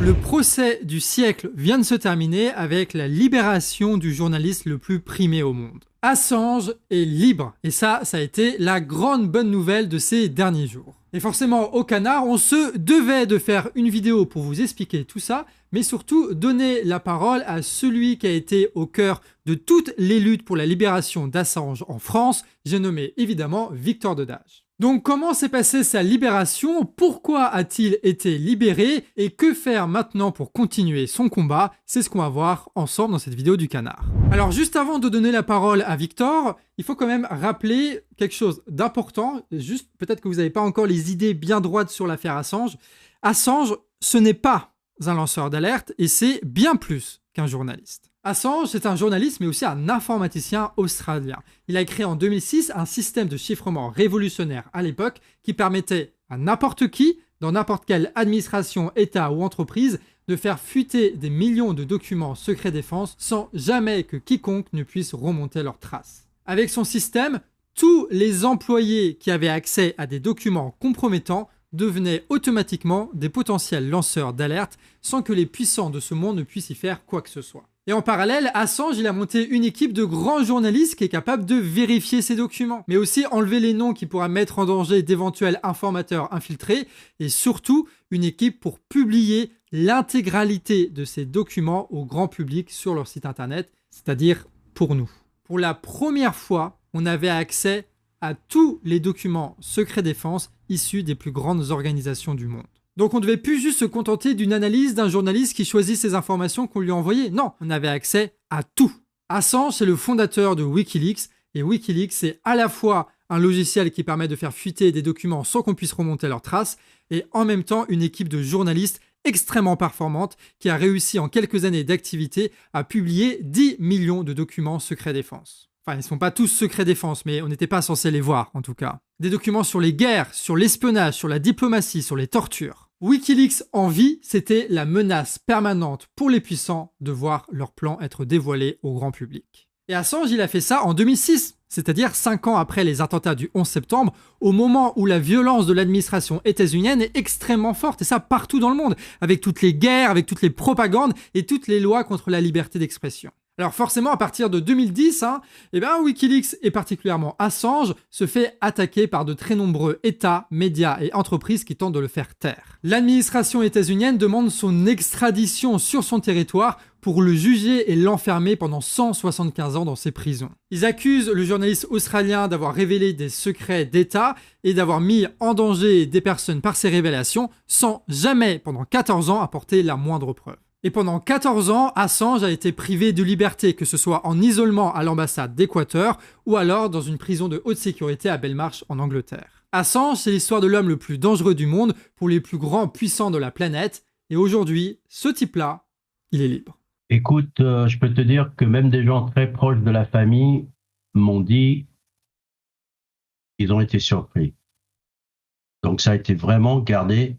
Le procès du siècle vient de se terminer avec la libération du journaliste le plus primé au monde. Assange est libre, et ça a été la grande bonne nouvelle de ces derniers jours. Et forcément, au Canard, on se devait de faire une vidéo pour vous expliquer tout ça, mais surtout donner la parole à celui qui a été au cœur de toutes les luttes pour la libération d'Assange en France, j'ai nommé évidemment Victor Dedage. Donc comment s'est passée sa libération? Pourquoi a-t-il été libéré? Et que faire maintenant pour continuer son combat? C'est ce qu'on va voir ensemble dans cette vidéo du Canard. Alors juste avant de donner la parole à Victor, il faut quand même rappeler quelque chose d'important. Juste peut-être que vous n'avez pas encore les idées bien droites sur l'affaire Assange. Assange, ce n'est pas un lanceur d'alerte et c'est bien plus qu'un journaliste. Assange, c'est un journaliste mais aussi un informaticien australien. Il a créé en 2006 un système de chiffrement révolutionnaire à l'époque qui permettait à n'importe qui, dans n'importe quelle administration, État ou entreprise, de faire fuiter des millions de documents secret défense sans jamais que quiconque ne puisse remonter leurs traces. Avec son système, tous les employés qui avaient accès à des documents compromettants devenaient automatiquement des potentiels lanceurs d'alerte sans que les puissants de ce monde ne puissent y faire quoi que ce soit. Et en parallèle, Assange, il a monté une équipe de grands journalistes qui est capable de vérifier ces documents, mais aussi enlever les noms qui pourraient mettre en danger d'éventuels informateurs infiltrés, et surtout une équipe pour publier l'intégralité de ces documents au grand public sur leur site internet, c'est-à-dire pour nous. Pour la première fois, on avait accès à tous les documents secret défense issus des plus grandes organisations du monde. Donc on ne devait plus juste se contenter d'une analyse d'un journaliste qui choisit ces informations qu'on lui envoyait. Non, on avait accès à tout. Assange, c'est le fondateur de Wikileaks, et Wikileaks, c'est à la fois un logiciel qui permet de faire fuiter des documents sans qu'on puisse remonter leurs traces, et en même temps une équipe de journalistes extrêmement performante qui a réussi en quelques années d'activité à publier 10 millions de documents secret défense. Enfin, ils ne sont pas tous secret défense, mais on n'était pas censé les voir, en tout cas. Des documents sur les guerres, sur l'espionnage, sur la diplomatie, sur les tortures. Wikileaks en vie, c'était la menace permanente pour les puissants de voir leurs plans être dévoilés au grand public. Et Assange, il a fait ça en 2006, c'est-à-dire 5 ans après les attentats du 11 septembre, au moment où la violence de l'administration états-unienne est extrêmement forte, et ça partout dans le monde, avec toutes les guerres, avec toutes les propagandes et toutes les lois contre la liberté d'expression. Alors forcément, à partir de 2010, Wikileaks et particulièrement Assange se fait attaquer par de très nombreux États, médias et entreprises qui tentent de le faire taire. L'administration états-unienne demande son extradition sur son territoire pour le juger et l'enfermer pendant 175 ans dans ses prisons. Ils accusent le journaliste australien d'avoir révélé des secrets d'État et d'avoir mis en danger des personnes par ces révélations sans jamais, pendant 14 ans, apporter la moindre preuve. Et pendant 14 ans, Assange a été privé de liberté, que ce soit en isolement à l'ambassade d'Équateur ou alors dans une prison de haute sécurité à Belmarsh en Angleterre. Assange, c'est l'histoire de l'homme le plus dangereux du monde pour les plus grands puissants de la planète. Et aujourd'hui, ce type-là, il est libre. Écoute, je peux te dire que même des gens très proches de la famille m'ont dit qu'ils ont été surpris. Donc ça a été vraiment gardé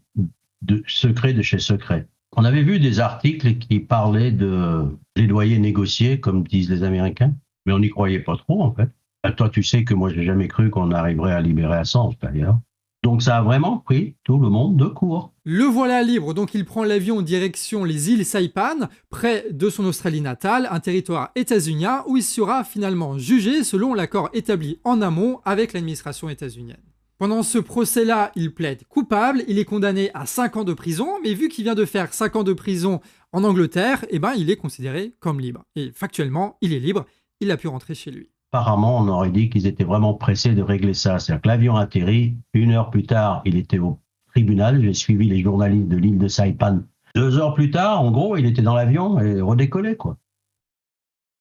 de secret de chez secret. On avait vu des articles qui parlaient de plaidoyer négocié, comme disent les Américains, mais on n'y croyait pas trop, en fait. Toi, tu sais que moi, j'ai jamais cru qu'on arriverait à libérer Assange, d'ailleurs. Donc, ça a vraiment pris tout le monde de court. Le voilà libre, donc il prend l'avion en direction les îles Saipan, près de son Australie natale, un territoire états-unien où il sera finalement jugé selon l'accord établi en amont avec l'administration états-unienne. Pendant ce procès-là, il plaide coupable, il est condamné à 5 ans de prison, mais vu qu'il vient de faire 5 ans de prison en Angleterre, il est considéré comme libre. Et factuellement, il est libre, il a pu rentrer chez lui. Apparemment, on aurait dit qu'ils étaient vraiment pressés de régler ça. C'est-à-dire que l'avion atterrit, 1 heure plus tard, il était au tribunal, j'ai suivi les journalistes de l'île de Saipan. 2 heures plus tard, en gros, il était dans l'avion et redécollait, quoi.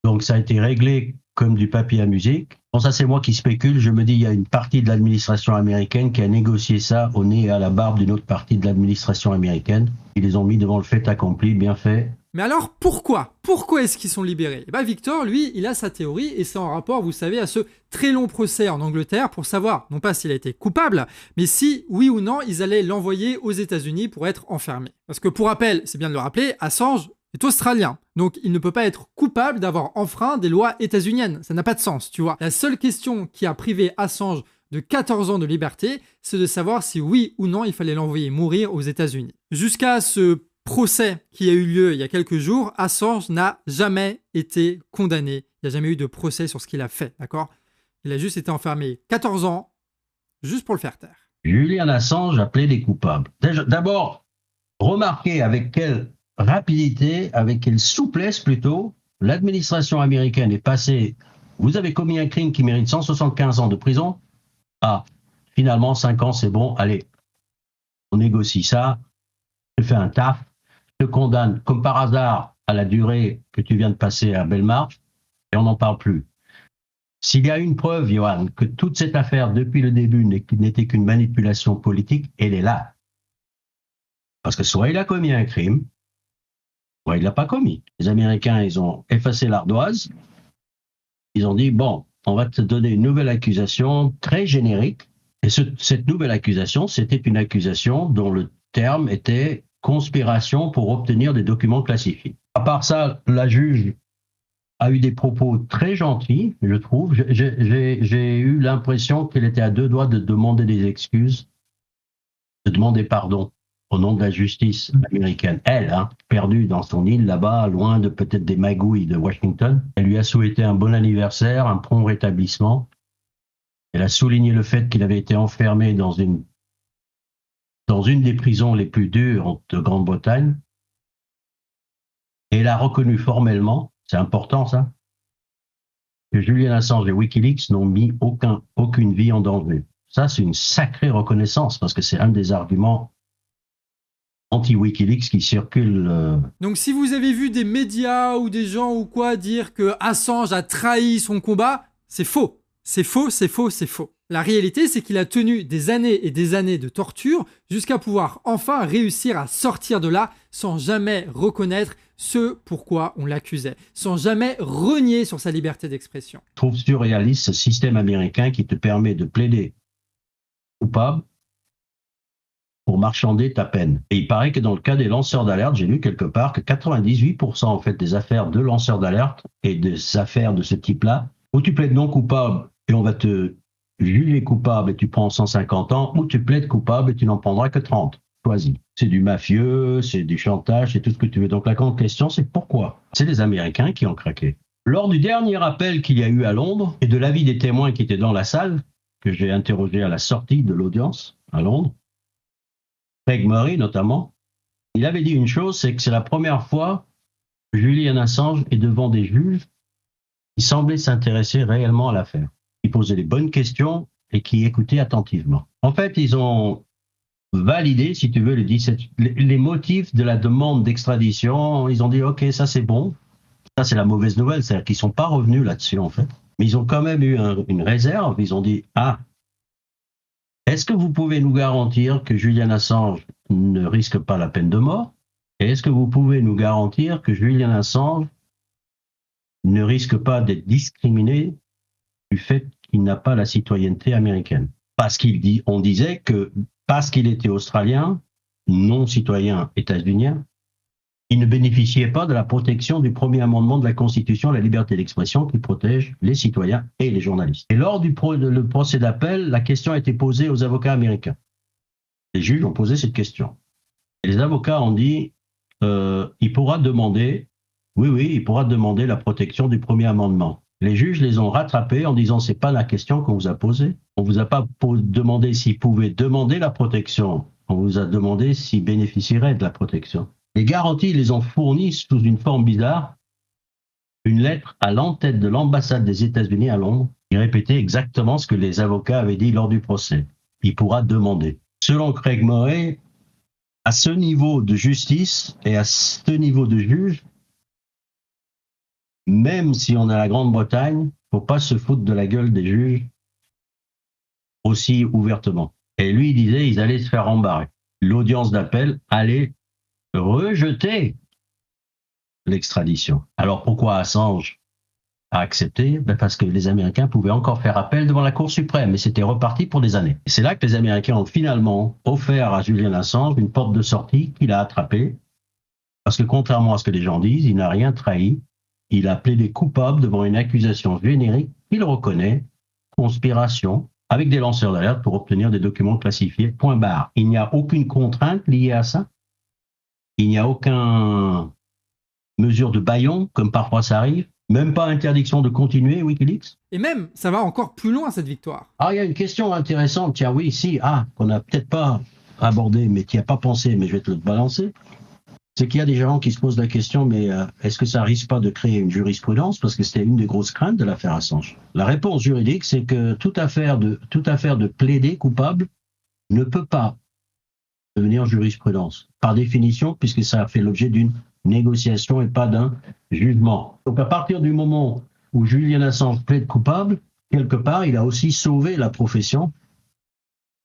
Donc ça a été réglé comme du papier à musique. Bon, ça c'est moi qui spécule, je me dis il y a une partie de l'administration américaine qui a négocié ça au nez et à la barbe d'une autre partie de l'administration américaine. Ils les ont mis devant le fait accompli, bien fait. Mais alors pourquoi? Pourquoi est-ce qu'ils sont libérés? Victor, lui, il a sa théorie et c'est en rapport, vous savez, à ce très long procès en Angleterre pour savoir, non pas s'il a été coupable, mais si, oui ou non, ils allaient l'envoyer aux États-Unis pour être enfermé. Parce que pour rappel, c'est bien de le rappeler, Assange est australien. Donc il ne peut pas être coupable d'avoir enfreint des lois états-uniennes. Ça n'a pas de sens, tu vois. La seule question qui a privé Assange de 14 ans de liberté, c'est de savoir si oui ou non il fallait l'envoyer mourir aux États-Unis. Jusqu'à ce procès qui a eu lieu il y a quelques jours, Assange n'a jamais été condamné. Il n'y a jamais eu de procès sur ce qu'il a fait, d'accord? Il a juste été enfermé 14 ans, juste pour le faire taire. Julian Assange a plaidé coupable. D'abord, remarquez avec quelle rapidité, avec quelle souplesse plutôt, l'administration américaine est passée. Vous avez commis un crime qui mérite 175 ans de prison. Ah, finalement, 5 ans, c'est bon, allez, on négocie ça, je fais un taf, je te condamne comme par hasard à la durée que tu viens de passer à Belmarsh, et on n'en parle plus. S'il y a une preuve, Johan, que toute cette affaire, depuis le début, n'était qu'une manipulation politique, elle est là. Parce que soit il a commis un crime, soit il ne l'a pas commis. Les Américains, ils ont effacé l'ardoise, ils ont dit, bon, on va te donner une nouvelle accusation très générique, et cette nouvelle accusation, c'était une accusation dont le terme était conspiration pour obtenir des documents classifiés. À part ça, la juge a eu des propos très gentils, je trouve. J'ai eu l'impression qu'elle était à deux doigts de demander des excuses, de demander pardon au nom de la justice américaine. Elle, perdue dans son île là-bas, loin de peut-être des magouilles de Washington, elle lui a souhaité un bon anniversaire, un prompt rétablissement. Elle a souligné le fait qu'il avait été enfermé dans une des prisons les plus dures de Grande-Bretagne. Et elle a reconnu formellement, c'est important ça, que Julian Assange et Wikileaks n'ont mis aucune vie en danger. Ça, c'est une sacrée reconnaissance, parce que c'est un des arguments anti-Wikileaks qui circulent. Donc si vous avez vu des médias ou des gens ou quoi dire que Assange a trahi son combat, c'est faux. C'est faux, c'est faux, c'est faux. La réalité, c'est qu'il a tenu des années et des années de torture jusqu'à pouvoir enfin réussir à sortir de là sans jamais reconnaître ce pourquoi on l'accusait, sans jamais renier sur sa liberté d'expression. Je trouve surréaliste ce système américain qui te permet de plaider coupable pour marchander ta peine. Et il paraît que dans le cas des lanceurs d'alerte, j'ai lu quelque part que 98% en fait des affaires de lanceurs d'alerte et des affaires de ce type-là, où tu plaides non coupable et on va te juger coupable et tu prends 150 ans, ou tu plaides coupable et tu n'en prendras que 30. Choisis. C'est du mafieux, c'est du chantage, c'est tout ce que tu veux. Donc la grande question, c'est pourquoi? C'est les Américains qui ont craqué. Lors du dernier appel qu'il y a eu à Londres, et de l'avis des témoins qui étaient dans la salle, que j'ai interrogé à la sortie de l'audience à Londres, Craig Murray notamment, il avait dit une chose, c'est que c'est la première fois que Julian Assange est devant des juges qui semblaient s'intéresser réellement à l'affaire, qui posaient les bonnes questions et qui écoutaient attentivement. En fait, ils ont validé, si tu veux, les motifs de la demande d'extradition. Ils ont dit, OK, ça c'est bon. Ça c'est la mauvaise nouvelle, c'est-à-dire qu'ils ne sont pas revenus là-dessus en fait. Mais ils ont quand même eu une réserve. Ils ont dit, est-ce que vous pouvez nous garantir que Julian Assange ne risque pas la peine de mort? Et est-ce que vous pouvez nous garantir que Julian Assange ne risque pas d'être discriminé du fait qu'il n'a pas la citoyenneté américaine? Parce on disait que parce qu'il était australien, non citoyen états-unien, il ne bénéficiait pas de la protection du premier amendement de la Constitution, la liberté d'expression, qui protège les citoyens et les journalistes. Et lors du procès d'appel, la question a été posée aux avocats américains. Les juges ont posé cette question. Et les avocats ont dit, il pourra demander la protection du premier amendement. Les juges les ont rattrapés en disant, c'est pas la question qu'on vous a posée. On vous a pas demandé s'ils pouvaient demander la protection. On vous a demandé s'ils bénéficieraient de la protection. Les garanties, ils les ont fournies sous une forme bizarre, une lettre à l'entête de l'ambassade des États-Unis à Londres, qui répétait exactement ce que les avocats avaient dit lors du procès. Il pourra demander. Selon Craig Murray, à ce niveau de justice et à ce niveau de juge, même si on est à la Grande-Bretagne, il ne faut pas se foutre de la gueule des juges aussi ouvertement. Et lui, il disait, ils allaient se faire embarrer. L'audience d'appel allait rejeter l'extradition. Alors pourquoi Assange a accepté? Parce que les Américains pouvaient encore faire appel devant la Cour suprême, et c'était reparti pour des années. Et c'est là que les Américains ont finalement offert à Julian Assange une porte de sortie qu'il a attrapée, parce que contrairement à ce que les gens disent, il n'a rien trahi. Il a plaidé coupable devant une accusation générique qu'il reconnaît, conspiration, avec des lanceurs d'alerte pour obtenir des documents classifiés, point barre. Il n'y a aucune contrainte liée à ça. Il n'y a aucune mesure de bâillon, comme parfois ça arrive. Même pas interdiction de continuer Wikileaks. Et même, ça va encore plus loin, cette victoire. Ah, il y a une question intéressante, tiens, oui, si, qu'on n'a peut-être pas abordé, mais tu n'y as pas pensé, mais je vais te le balancer. C'est qu'il y a des gens qui se posent la question, mais est-ce que ça risque pas de créer une jurisprudence? Parce que c'était une des grosses craintes de l'affaire Assange. La réponse juridique, c'est que toute affaire de plaider coupable ne peut pas devenir jurisprudence, par définition, puisque ça a fait l'objet d'une négociation et pas d'un jugement. Donc à partir du moment où Julian Assange plaide coupable, quelque part, il a aussi sauvé la profession,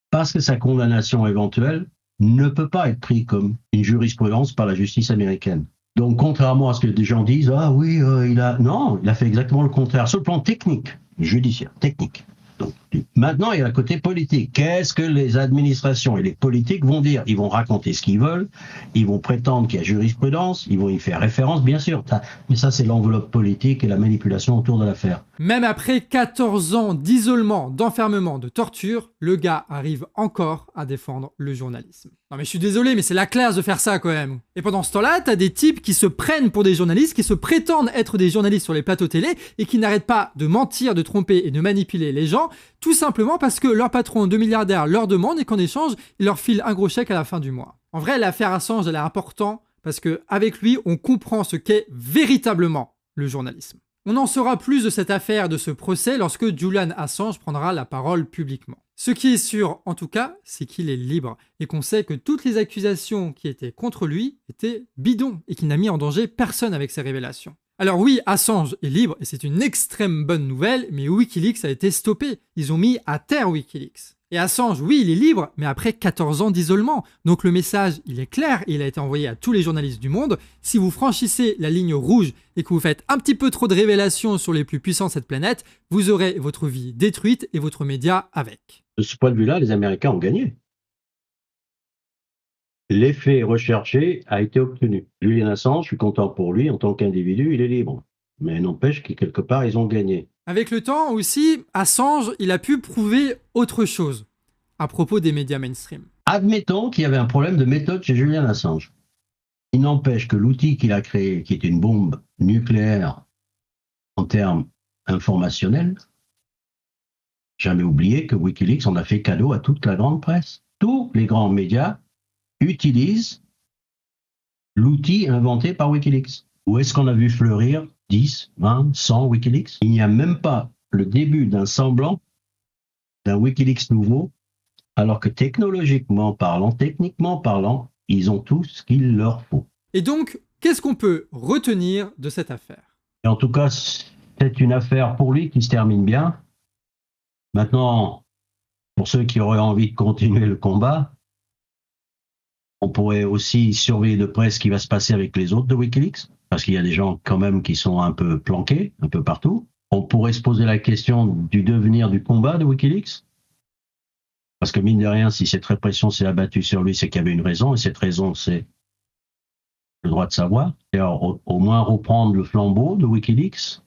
parce que sa condamnation éventuelle ne peut pas être prise comme une jurisprudence par la justice américaine. Donc, contrairement à ce que des gens disent, il a fait exactement le contraire, sur le plan technique, judiciaire, technique. Donc, maintenant, il y a le côté politique. Qu'est-ce que les administrations et les politiques vont dire? Ils vont raconter ce qu'ils veulent, ils vont prétendre qu'il y a jurisprudence, ils vont y faire référence, bien sûr. Mais ça, c'est l'enveloppe politique et la manipulation autour de l'affaire. Même après 14 ans d'isolement, d'enfermement, de torture, le gars arrive encore à défendre le journalisme. Non mais je suis désolé, mais c'est la classe de faire ça quand même. Et pendant ce temps-là, t'as des types qui se prennent pour des journalistes, qui se prétendent être des journalistes sur les plateaux télé, et qui n'arrêtent pas de mentir, de tromper et de manipuler les gens, tout simplement parce que leur patron de milliardaire leur demande et qu'en échange, il leur file un gros chèque à la fin du mois. En vrai, l'affaire Assange, elle est importante parce que avec lui, on comprend ce qu'est véritablement le journalisme. On en saura plus de cette affaire, de ce procès, lorsque Julian Assange prendra la parole publiquement. Ce qui est sûr, en tout cas, c'est qu'il est libre et qu'on sait que toutes les accusations qui étaient contre lui étaient bidons et qu'il n'a mis en danger personne avec ses révélations. Alors oui, Assange est libre et c'est une extrême bonne nouvelle, mais Wikileaks a été stoppé. Ils ont mis à terre Wikileaks. Et Assange, oui, il est libre, mais après 14 ans d'isolement. Donc le message, il est clair et il a été envoyé à tous les journalistes du monde. Si vous franchissez la ligne rouge et que vous faites un petit peu trop de révélations sur les plus puissants de cette planète, vous aurez votre vie détruite et votre média avec. De ce point de vue-là, les Américains ont gagné. L'effet recherché a été obtenu. Julian Assange, je suis content pour lui, en tant qu'individu, il est libre. Mais n'empêche que quelque part, ils ont gagné. Avec le temps aussi, Assange, il a pu prouver autre chose à propos des médias mainstream. Admettons qu'il y avait un problème de méthode chez Julian Assange. Il n'empêche que l'outil qu'il a créé, qui est une bombe nucléaire en termes informationnels, jamais oublié que Wikileaks en a fait cadeau à toute la grande presse. Tous les grands médias utilisent l'outil inventé par Wikileaks. Où est-ce qu'on a vu fleurir 10, 20, 100 Wikileaks? Il n'y a même pas le début d'un semblant d'un Wikileaks nouveau, alors que techniquement parlant, ils ont tout ce qu'il leur faut. Et donc, qu'est-ce qu'on peut retenir de cette affaire? Et en tout cas, c'est une affaire pour lui qui se termine bien. Maintenant, pour ceux qui auraient envie de continuer le combat, on pourrait aussi surveiller de près ce qui va se passer avec les autres de Wikileaks, parce qu'il y a des gens quand même qui sont un peu planqués, un peu partout. On pourrait se poser la question du devenir du combat de Wikileaks, parce que mine de rien, si cette répression s'est abattue sur lui, c'est qu'il y avait une raison, et cette raison, c'est le droit de savoir. Et alors, au moins reprendre le flambeau de Wikileaks,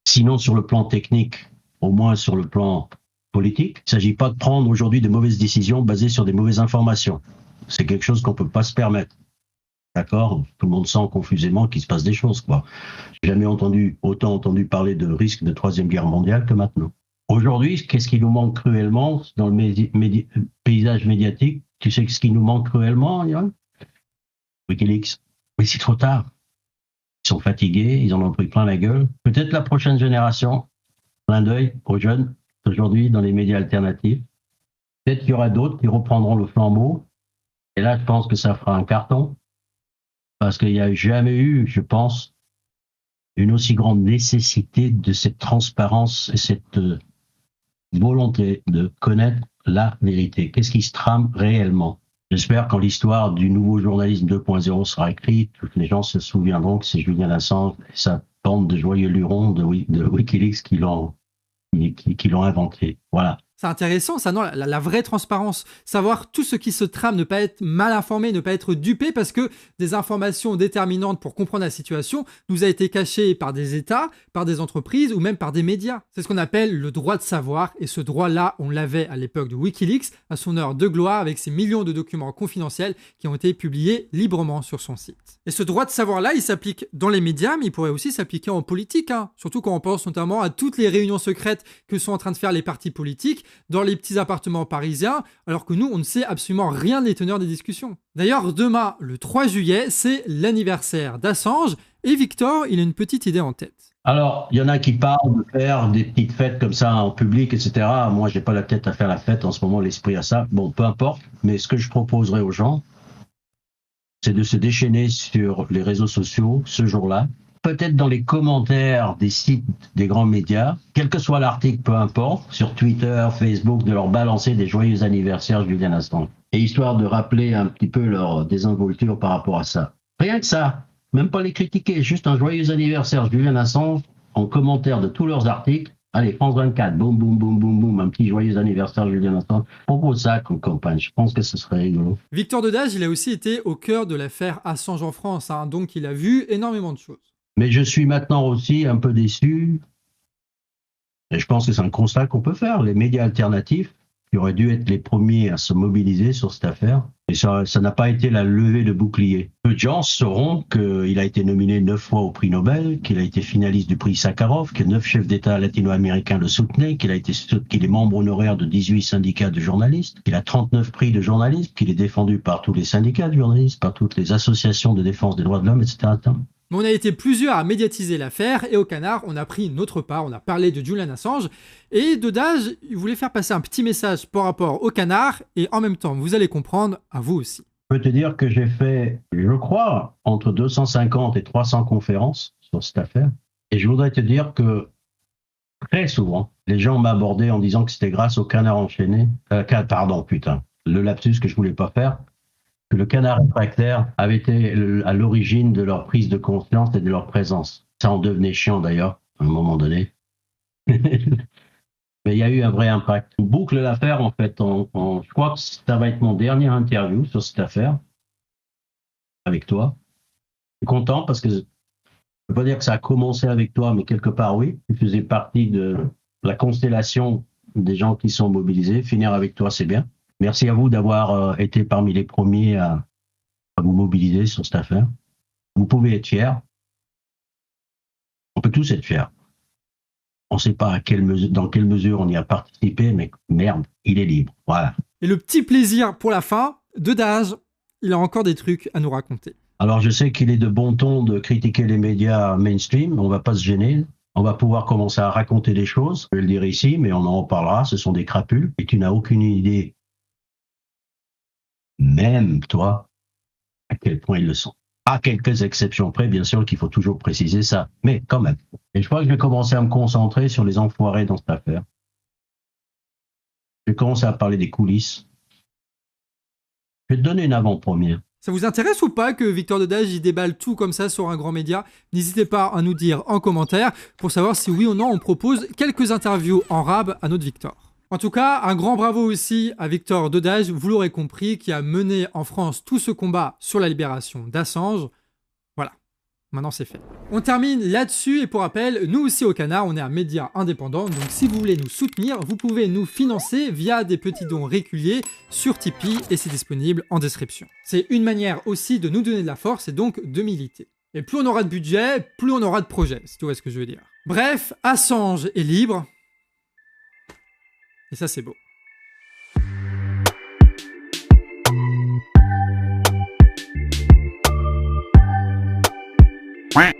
sinon sur le plan technique, au moins sur le plan politique. Il ne s'agit pas de prendre aujourd'hui de mauvaises décisions basées sur des mauvaises informations. C'est quelque chose qu'on ne peut pas se permettre. D'accord? Tout le monde sent confusément qu'il se passe des choses, quoi. J'ai jamais autant entendu parler de risque de troisième guerre mondiale que maintenant. Aujourd'hui, qu'est-ce qui nous manque cruellement dans le paysage médiatique? Tu sais ce qui nous manque cruellement, Yann? Wikileaks. Mais c'est trop tard. Ils sont fatigués, ils en ont pris plein la gueule. Peut-être la prochaine génération, clin d'œil aux jeunes aujourd'hui dans les médias alternatifs. Peut-être qu'il y aura d'autres qui reprendront le flambeau. Et là, je pense que ça fera un carton. Parce qu'il n'y a jamais eu, je pense, une aussi grande nécessité de cette transparence et cette volonté de connaître la vérité. Qu'est-ce qui se trame réellement? J'espère quand l'histoire du nouveau journalisme 2.0 sera écrite, tous les gens se souviendront que c'est Julian Assange et sa bande de joyeux lurons de Wikileaks qui l'ont inventé. Voilà. C'est intéressant, ça, non, la vraie transparence. Savoir tout ce qui se trame, ne pas être mal informé, ne pas être dupé parce que des informations déterminantes pour comprendre la situation nous a été cachées par des États, par des entreprises ou même par des médias. C'est ce qu'on appelle le droit de savoir et ce droit-là, on l'avait à l'époque de Wikileaks, à son heure de gloire avec ses millions de documents confidentiels qui ont été publiés librement sur son site. Et ce droit de savoir-là, il s'applique dans les médias, mais il pourrait aussi s'appliquer en politique, hein. Surtout quand on pense notamment à toutes les réunions secrètes que sont en train de faire les partis politiques dans les petits appartements parisiens, alors que nous, on ne sait absolument rien des teneurs des discussions. D'ailleurs, demain, le 3 juillet, c'est l'anniversaire d'Assange, et Victor, il a une petite idée en tête. Alors, il y en a qui parlent de faire des petites fêtes comme ça en public, etc. Moi, j'ai pas la tête à faire la fête en ce moment, l'esprit à ça. Bon, peu importe, mais ce que je proposerais aux gens, c'est de se déchaîner sur les réseaux sociaux ce jour-là, peut-être dans les commentaires des sites des grands médias, quel que soit l'article, peu importe, sur Twitter, Facebook, de leur balancer des joyeux anniversaires Julian Assange. Et histoire de rappeler un petit peu leur désinvolture par rapport à ça. Rien que ça, même pas les critiquer, juste un joyeux anniversaire Julian Assange en commentaire de tous leurs articles. Allez, France 24, boum, boum, boum, boum, boum, un petit joyeux anniversaire Julian Assange. Propose ça comme campagne, je pense que ce serait rigolo. Victor Dedage, il a aussi été au cœur de l'affaire Assange en France, hein, donc il a vu énormément de choses. Mais je suis maintenant aussi un peu déçu, et je pense que c'est un constat qu'on peut faire. Les médias alternatifs, qui auraient dû être les premiers à se mobiliser sur cette affaire, et ça n'a pas été la levée de bouclier. Peu de gens sauront qu'il a été nominé 9 fois au prix Nobel, qu'il a été finaliste du prix Sakharov, que 9 chefs d'État latino-américains le soutenaient, qu'il est membre honoraire de 18 syndicats de journalistes, qu'il a 39 prix de journalisme, qu'il est défendu par tous les syndicats de journalistes, par toutes les associations de défense des droits de l'homme, etc. Mais on a été plusieurs à médiatiser l'affaire et au Canard, on a pris notre part, on a parlé de Julian Assange et Dedage, il voulait faire passer un petit message par rapport au Canard et en même temps, vous allez comprendre, à vous aussi. Je peux te dire que j'ai fait, je crois, entre 250 et 300 conférences sur cette affaire et je voudrais te dire que très souvent, les gens m'abordaient en disant que c'était grâce au Canard enchaîné, le lapsus que je voulais pas faire, que le Canard réfractaire avait été à l'origine de leur prise de conscience et de leur présence. Ça en devenait chiant d'ailleurs, à un moment donné. Mais il y a eu un vrai impact. On boucle l'affaire en fait. Je crois que ça va être mon dernier interview sur cette affaire avec toi. Je suis content parce que je ne peux pas dire que ça a commencé avec toi, mais quelque part oui. Tu faisais partie de la constellation des gens qui sont mobilisés. Finir avec toi, c'est bien. Merci à vous d'avoir été parmi les premiers à vous mobiliser sur cette affaire. Vous pouvez être fiers. On peut tous être fiers. On ne sait pas dans quelle mesure on y a participé, mais merde, il est libre. Voilà. Et le petit plaisir pour la fin, Dedage, il a encore des trucs à nous raconter. Alors je sais qu'il est de bon ton de critiquer les médias mainstream, on ne va pas se gêner. On va pouvoir commencer à raconter des choses. Je vais le dire ici, mais on en reparlera. Ce sont des crapules et tu n'as aucune idée, même toi, à quel point ils le sont. À quelques exceptions près, bien sûr qu'il faut toujours préciser ça, mais quand même. Et je crois que je vais commencer à me concentrer sur les enfoirés dans cette affaire. Je vais commencer à parler des coulisses. Je vais te donner une avant-première. Ça vous intéresse ou pas que Victor Dedage y déballe tout comme ça sur un grand média? N'hésitez pas à nous dire en commentaire pour savoir si oui ou non on propose quelques interviews en rab à notre Victor. En tout cas, un grand bravo aussi à Victor Dedage, vous l'aurez compris, qui a mené en France tout ce combat sur la libération d'Assange. Voilà, maintenant c'est fait. On termine là-dessus et pour rappel, nous aussi au Canard, on est un média indépendant, donc si vous voulez nous soutenir, vous pouvez nous financer via des petits dons réguliers sur Tipeee et c'est disponible en description. C'est une manière aussi de nous donner de la force et donc de militer. Et plus on aura de budget, plus on aura de projets, si tu vois ce que je veux dire. Bref, Assange est libre. Et ça, c'est beau. Ouais.